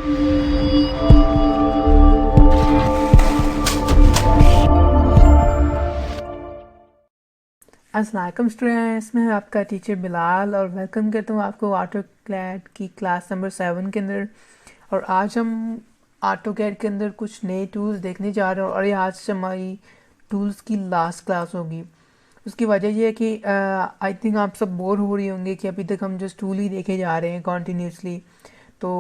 अस्सलाम वालेकुम स्टूडेंट्स, मैं आपका टीचर बिलाल और वेलकम करता हूँ आपको ऑटोकैड की क्लास नंबर 7 के अंदर। और आज हम ऑटोकैड के अंदर कुछ नए टूल्स देखने जा रहे हैं और ये आज हमारी टूल्स की लास्ट क्लास होगी। उसकी वजह यह है कि आई थिंक आप सब बोर हो रही होंगे कि अभी तक हम जस्ट टूल ही देखे जा रहे हैं कॉन्टीन्यूसली। तो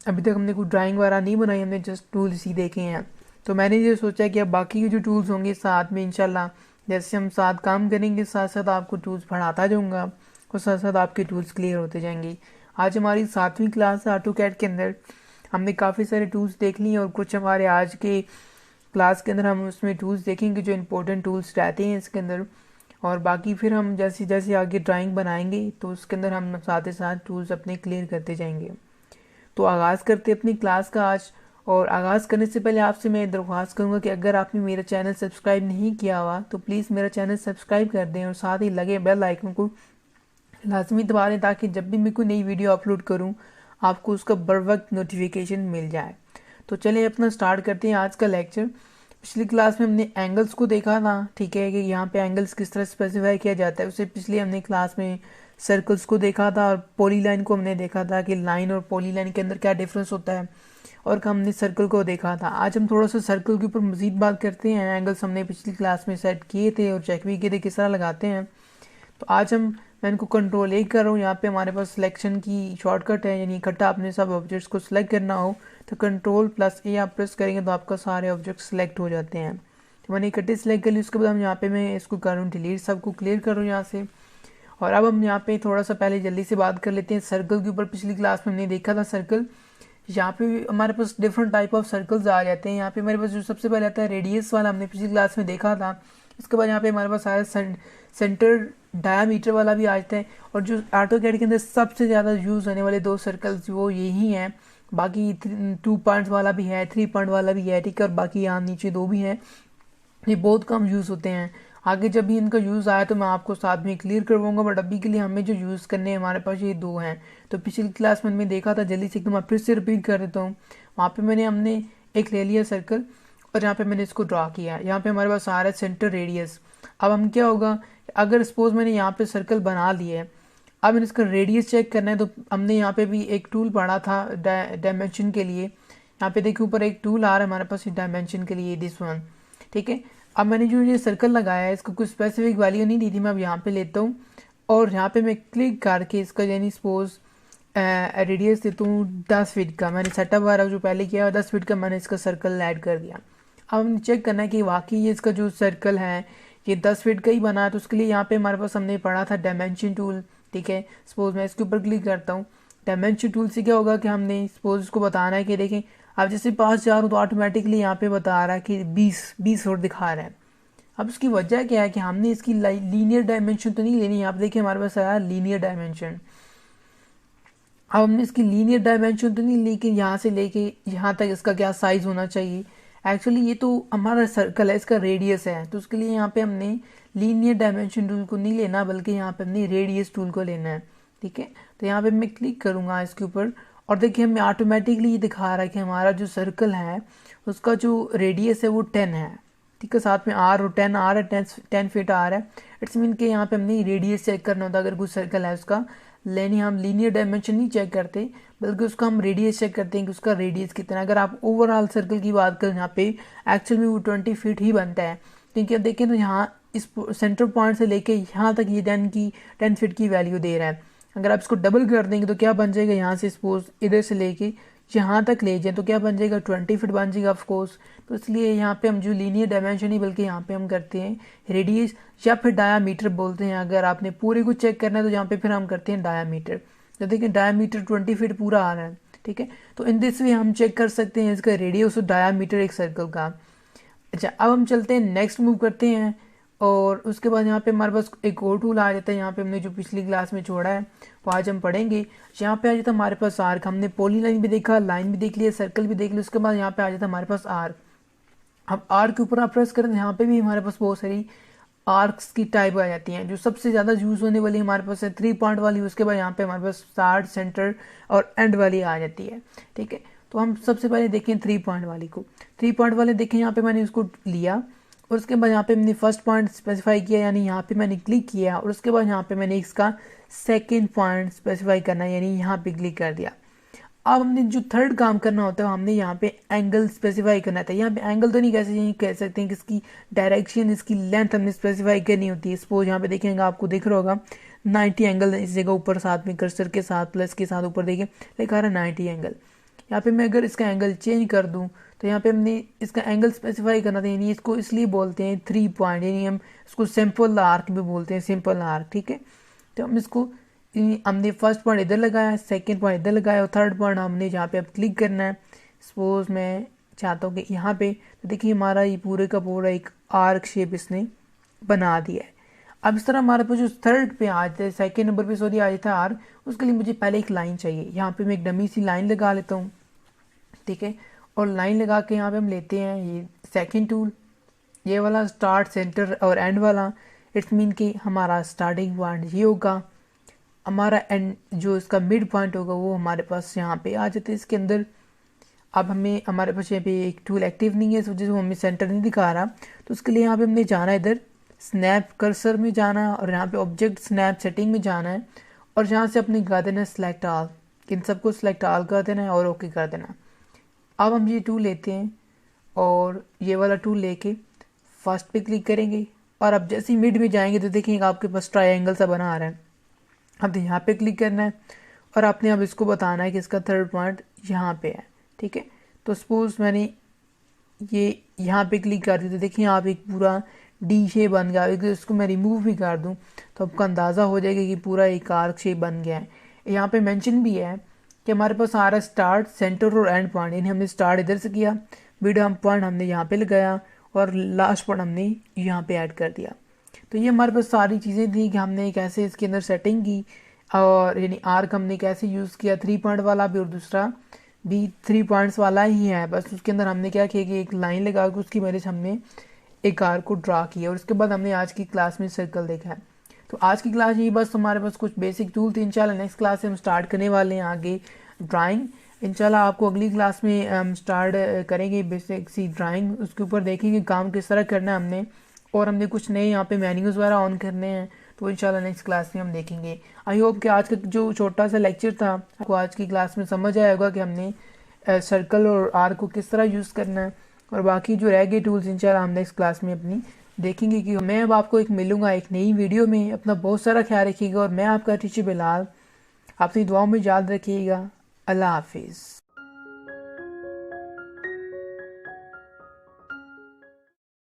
अभी तक हमने कोई ड्राइंग वगैरह नहीं बनाई, हमने जस्ट टूल्स ही देखे हैं। तो मैंने ये सोचा कि अब बाकी के जो टूल्स होंगे साथ में इंशाल्लाह जैसे हम साथ काम करेंगे साथ साथ आपको टूल्स पढ़ाता जाऊँगा और साथ साथ आपके टूल्स क्लियर होते जाएंगे। आज हमारी 7वीं क्लास है ऑटोकैड के अंदर। हमने काफ़ी सारे टूल्स देख लिए और कुछ हमारे आज के क्लास के अंदर हम उसमें टूल्स देखेंगे जो इंपॉर्टेंट टूल्स रहते हैं इसके अंदर। और बाकी फिर हम जैसे जैसे आगे ड्राइंग बनाएंगे तो उसके अंदर हम साथ ही साथ टूल्स अपने क्लियर करते जाएंगे। तो आगाज़ करते अपनी क्लास का आज। और आगाज़ करने से पहले आपसे मैं दरख्वास्त करूँगा कि अगर आपने मेरा चैनल सब्सक्राइब नहीं किया हुआ तो प्लीज़ मेरा चैनल सब्सक्राइब कर दें और साथ ही लगे बेल आइकन को लाजमी दबा दें ताकि जब भी मैं कोई नई वीडियो अपलोड करूँ आपको उसका बर वक्त नोटिफिकेशन मिल जाए। तो चलिए अपना स्टार्ट करते हैं आज का लेक्चर। पिछली क्लास में हमने एंगल्स को देखा था, ठीक है, कि यहाँ पे एंगल्स किस तरह स्पेसिफाई किया जाता है। उससे पिछले हमने क्लास में सर्कल्स को देखा था और पॉलीलाइन को हमने देखा था कि लाइन और पॉलीलाइन के अंदर क्या डिफरेंस होता है, और हमने सर्कल को देखा था। आज हम थोड़ा सा सर्कल के ऊपर मज़ीद बात करते हैं। एंगल्स हमने पिछली क्लास में सेट किए थे और चेक भी किए थे किस तरह लगाते हैं। तो आज मैं इनको कंट्रोल ए कर रहा हूँ। यहाँ पे हमारे पास सिलेक्शन की शॉर्टकट है, यानी इकट्ठा आपने सब ऑब्जेक्ट्स को सिलेक्ट करना हो तो कंट्रोल प्लस ए आप प्रेस करेंगे तो आपका सारे ऑब्जेक्ट सिलेक्ट हो जाते हैं। तो मैंने इकट्ठे सिलेक्ट कर ली। उसके बाद हम यहाँ पे मैं इसको कर रहा हूँ डिलीट, सबको क्लियर कर रहा हूँ यहाँ से। और अब हम यहाँ पे थोड़ा सा पहले जल्दी से बात कर लेते हैं सर्कल के ऊपर। पिछली क्लास में हमने देखा था सर्कल। यहाँ पे हमारे पास डिफरेंट टाइप ऑफ सर्कल्स आ जाते हैं। यहाँ पे हमारे पास जो सबसे पहले आता है रेडियस वाला, हमने पिछली क्लास में देखा था। उसके बाद यहाँ पे हमारे पास आया सेंटर डायामीटर वाला भी आ जाता है। और जो ऑटोकैड के अंदर सबसे ज़्यादा यूज़ होने वाले दो सर्कल्स वो यही हैं। बाकी 2 पॉइंट्स वाला भी है, 3 पॉइंट वाला भी है, ठीक है, और बाकी यहाँ नीचे 2 भी हैं। ये बहुत कम यूज़ होते हैं। आगे जब भी इनका यूज़ आया तो मैं आपको साथ में क्लियर करवाऊंगा, बट अभी के लिए हमें जो यूज़ करने हैं हमारे पास ये 2 हैं। तो पिछली क्लास में मैंने देखा था, जल्दी से एकदम फिर से रिपीट कर देता हूँ। वहाँ पे हमने एक ले लिया सर्कल और यहाँ पे मैंने इसको ड्रा किया। यहाँ पे हमारे पास आ रहा है सेंटर रेडियस। अब हम क्या होगा, अगर सपोज मैंने यहाँ पे सर्कल बना लिया है, अब मैंने इसका रेडियस चेक करना है। तो हमने यहाँ पे भी एक टूल पढ़ा था डायमेंशन के लिए। यहाँ पे देखिए ऊपर एक टूल आ रहा है हमारे पास डायमेंशन के लिए, दिस वन, ठीक है। अब मैंने जो ये सर्कल लगाया है इसको कुछ स्पेसिफिक वैल्यू नहीं दी थी, मैं अब यहाँ पे लेता हूँ और यहाँ पे मैं क्लिक करके इसका यानी सपोज रेडियस देता हूँ 10 फीट का। मैंने सेटअप वगैरह जो पहले किया 10 फीट का मैंने इसका सर्कल ऐड कर दिया। अब हमने चेक करना है कि वाकई ये इसका जो सर्कल है ये 10 फीट का ही बना है। तो उसके लिए यहाँ पे हमारे पास हमने पढ़ा था डायमेंशन टूल, ठीक है। सपोज मैं इसके ऊपर क्लिक करता हूँ। डायमेंशन टूल से क्या होगा कि हमने सपोज इसको बताना है कि देखें आप जैसे पास जा रहे हो तो ऑटोमेटिकली यहाँ पे बता रहा है कि 20 फुट दिखा रहा है। अब इसकी वजह क्या है कि हमने इसकी लीनियर डायमेंशन तो नहीं लेनी। यहाँ पे देखिए हमारे पास आया लीनियर डायमेंशन। अब हमने इसकी लीनियर डायमेंशन तो नहीं, लेकिन यहाँ से लेके यहाँ तक इसका क्या साइज़ होना चाहिए। एक्चुअली ये तो हमारा सर्कल है, इसका रेडियस है, तो उसके लिए यहाँ पे हमने लीनियर डायमेंशन टूल को नहीं लेना बल्कि यहाँ पे हमने रेडियस टूल को लेना है, ठीक है। तो यहाँ पे मैं क्लिक करूँगा इसके ऊपर और देखिए हमें ऑटोमेटिकली ये दिखा रहा है कि हमारा जो सर्कल है उसका जो रेडियस है वो 10 है, ठीक है। साथ में आर और 10 आ रहा है, 10 फीट आ रहा है। इट्स मीन के यहाँ पे हमने रेडियस चेक करना होता है अगर कुछ सर्कल है उसका, लेकिन हम लीनियर डायमेंशन नहीं चेक करते बल्कि उसका हम रेडियस चेक करते हैं कि उसका रेडियस कितना है। अगर आप ओवरऑल सर्कल की बात करें यहाँ पे एक्चुअल में वो 20 फीट ही बनता है, क्योंकि अब देखें तो यहाँ इस सेंटर पॉइंट से लेके यहाँ तक ये 10 फीट की वैल्यू दे रहा है। अगर आप इसको डबल कर देंगे तो क्या बन जाएगा, यहाँ से सपोज इधर से लेके यहाँ तक ले जाए तो क्या बन जाएगा, 20 फीट बन जाएगा ऑफकोर्स। तो इसलिए यहाँ पे हम जो लीनियर डायमेंशन नहीं बल्कि यहाँ पे हम करते हैं रेडियस या फिर डायामीटर बोलते हैं। अगर आपने पूरे को चेक करना है तो यहाँ पे फिर हम करते हैं डायामीटर। तो देखिए डायामीटर 20 फीट पूरा आ रहा है, ठीक है। तो इन दिस वे हम चेक कर सकते हैं इसका रेडियस और डायामीटर एक सर्कल का। अच्छा, अब हम चलते हैं नेक्स्ट मूव करते हैं और उसके बाद यहाँ पे हमारे पास एक और टूल आ जाता है। यहाँ पे हमने जो पिछली क्लास में छोड़ा है वो आज हम पढ़ेंगे। यहाँ पे आ जाता है हमारे पास आर्क। हमने पॉली लाइन भी देखा, लाइन भी देख लिया, सर्कल भी देख लिया। उसके बाद यहाँ पे आ जाता है हमारे पास आर्क। अब आर्क के ऊपर आप प्रेस करें यहाँ पे भी हमारे पास बहुत सारी आर्क्स की टाइप आ जाती हैं। जो सबसे ज़्यादा यूज़ होने वाली हमारे पास है 3 पॉइंट वाली। उसके बाद यहाँ पे हमारे पास स्टार्ट, सेंटर और एंड वाली आ जाती है, ठीक है। तो हम सबसे पहले देखें 3 पॉइंट वाली को। 3 पॉइंट वाले देखें, यहाँ पे मैंने उसको लिया और उसके बाद यहाँ पे मैंने फर्स्ट पॉइंट स्पेसिफाई किया, यानी यहाँ पे मैंने क्लिक किया और उसके बाद यहाँ पे मैंने इसका सेकंड पॉइंट स्पेसिफाई करना, यानी यहाँ पे क्लिक कर दिया। अब हमने जो थर्ड काम करना होता है, हमने यहाँ पे एंगल स्पेसिफाई करना था। यहाँ पे एंगल तो नहीं कह सकते हैं कि इसकी डायरेक्शन, इसकी लेंथ हमने स्पेसिफाई करनी होती है। सपोज यहाँ पे देखेंगे, आपको दिख रहा होगा 90 एंगल इस जगह ऊपर साथ में कर्सर के साथ प्लस के साथ ऊपर देखिए लिखा रहा है 90 एंगल। यहाँ पे मैं अगर इसका एंगल चेंज कर दूँ तो यहाँ पे हमने इसका एंगल स्पेसिफाई करना था, यानी इसको इसलिए बोलते हैं 3 पॉइंट, यानी हम इसको सिंपल आर्क भी बोलते हैं, सिंपल आर्क। ठीक है, तो हम इसको हमने फर्स्ट पॉइंट इधर लगाया, सेकंड पॉइंट इधर लगाया और थर्ड पॉइंट हमने जहाँ पे अब क्लिक करना है। सपोज मैं चाहता हूँ कि यहाँ पे, तो देखिए हमारा ये पूरे का पूरा एक आर्क शेप इसने बना दिया है। अब इस तरह हमारे पास जो थर्ड पे आ जाता है, सेकेंड नंबर पे सॉरी आ जाता है आर्क, उसके लिए मुझे पहले एक लाइन चाहिए। यहाँ पे मैं एक डमी सी लाइन लगा लेता हूँ। ठीक है, और लाइन लगा के यहाँ पे हम लेते हैं ये सेकेंड टूल, ये वाला स्टार्ट सेंटर और एंड वाला। इट्स मीन कि हमारा स्टार्टिंग पॉइंट ये होगा, हमारा एंड जो इसका मिड पॉइंट होगा वो हमारे पास यहाँ पे आ जाते हैं इसके अंदर। अब हमें हमारे पास यहाँ पे एक टूल एक्टिव नहीं है, इस वजह से वो हमें सेंटर नहीं दिखा रहा, तो उसके लिए यहाँ पे हमने जाना है इधर स्नैप कर्सर में जाना है और यहाँ पे ऑब्जेक्ट स्नैप सेटिंग में जाना है और जहाँ से अपने कर देना है सिलेक्ट ऑल, इन सबको सिलेक्ट ऑल कर देना है और ओके कर देना। अब हम ये टूल लेते हैं और ये वाला टूल लेके फर्स्ट पे क्लिक करेंगे और अब जैसे ही मिड में जाएंगे तो देखेंगे आपके पास ट्रायंगल सा बना आ रहा है। अब यहाँ पे क्लिक करना है और आपने अब इसको बताना है कि इसका थर्ड पॉइंट यहाँ पे है। ठीक है, तो सपोज मैंने ये यहाँ पे क्लिक कर दी तो देखिए आप एक पूरा डी शेप बन गया। अगर इसको मैं रिमूव भी कर दूँ तो आपको अंदाज़ा हो जाएगा कि पूरा एक आर्क शेप बन गया है। यहाँ पे मेंशन भी है कि हमारे पास आ रहा है स्टार्ट सेंटर और एंड पॉइंट, यानी हमने स्टार्ट इधर से किया, मिड पॉइंट हमने यहाँ पे लगाया और लास्ट पॉइंट हमने यहाँ पे ऐड कर दिया। तो ये हमारे पास सारी चीज़ें थी कि हमने कैसे इसके अंदर सेटिंग की और यानी आर्क हमने कैसे यूज़ किया, 3 पॉइंट वाला भी और दूसरा भी 3 पॉइंट्स वाला ही है। बस उसके अंदर हमने क्या किया कि एक लाइन लगा के उसकी वजह से हमने एक आर्क को ड्रा किया और उसके बाद हमने आज की क्लास में सर्कल देखा है। तो आज की क्लास ये बस हमारे पास कुछ बेसिक टूल थे। इंशाल्लाह नेक्स्ट क्लास से हम स्टार्ट करने वाले हैं आगे ड्राइंग। इंशाल्लाह आपको अगली क्लास में हम स्टार्ट करेंगे बेसिक सी ड्राइंग, उसके ऊपर देखेंगे काम किस तरह करना है हमने और हमने कुछ नए यहाँ पे मेन्यूज़ वगैरह ऑन करने हैं, तो इंशाल्लाह नेक्स्ट क्लास में हम देखेंगे। आई होप कि आज का जो छोटा सा लेक्चर था आपको आज की क्लास में समझ आया होगा कि हमने सर्कल और आर्क को किस तरह यूज़ करना है और बाकी जो रह गए टूल्स इंशाल्लाह हम नेक्स्ट क्लास में अपनी देखेंगे। कि मैं अब आपको एक मिलूँगा एक नई वीडियो में। अपना बहुत सारा ख्याल रखिएगा और मैं आपका टीचर बिलाल, अपनी दुआओं में याद रखिएगा। अल्लाह हाफिज़।